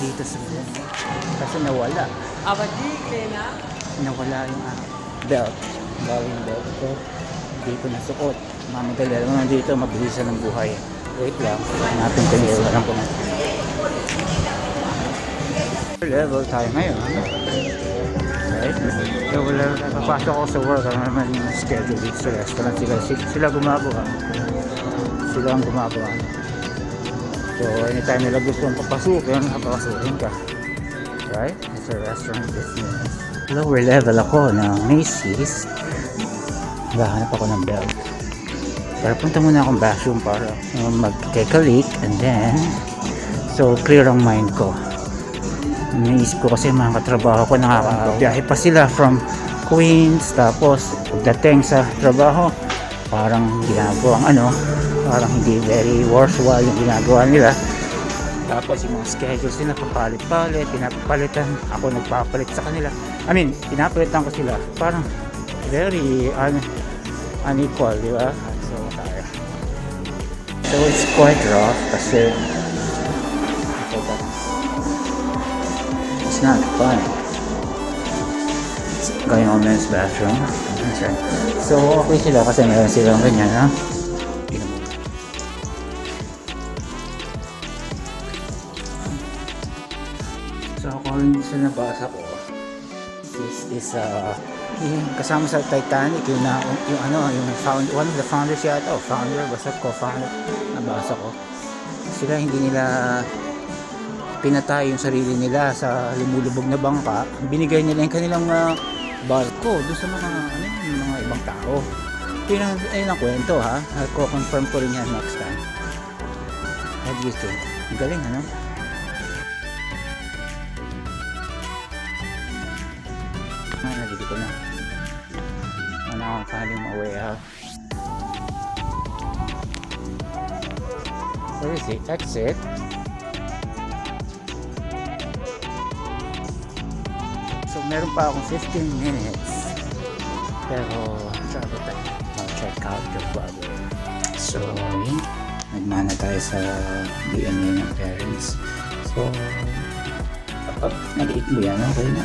dito sa bus. Kasi nawala. Nawala yung belt. Bawing belt ko. Dito nasuot. Mamadali. Alam mo dito, mabilisan ng buhay. Wait lang. Hanapin ko yung alam ko na. Level tayo ngayon. Right? So wala, papasok ako sa work. Ano naman yung schedule dito sa restaurant. Sila gumagawa. Sila ang gumagawa. So anytime nila gusto mong papasukin, papasukin ka. Right? It's a restaurant business. Lower level ako ng Macy's. Gahanap ako ng belt. Pero punta muna akong bathroom para mag-take a leak and then so clear ang mind ko. Naisip ko kasi mga katrabaho ko nakakabiyahe pa sila from Queens, tapos pagdating sa trabaho parang ginagawang parang hindi very worthwhile yung ginagawa nila. Tapos yung mga schedules nila papalit-palit, pinapalitan ako, nagpapalit sa kanila. Pinapalitan ko sila, parang very unequal, di ba? So it's quite rough kasi it's not fun. It's going on men's bathroom. So okay sila kasi meron silang ganyan, ha? So according sa nabasa ko, this is kasama sa Titanic yung one of the founders yata, founder, basta co-founder, nabasa ko. Sila hindi nila pinatay yung sarili nila sa lumulubog na bangka, binigay nila yung kanilang barko doon sa mga ibang tao. Ayun ang kwento, ha. I'll confirm ko rin yan next time. What do you think? Ang galing, ano? Nalili ko na. I'm finding my way out. Where is the exit? So meron pa akong 15 minutes. Pero travel time. I'll check out the club. So yun. Nagmana tayo sa DNA ng parents. So kapag nag-eat mo yan, okay na.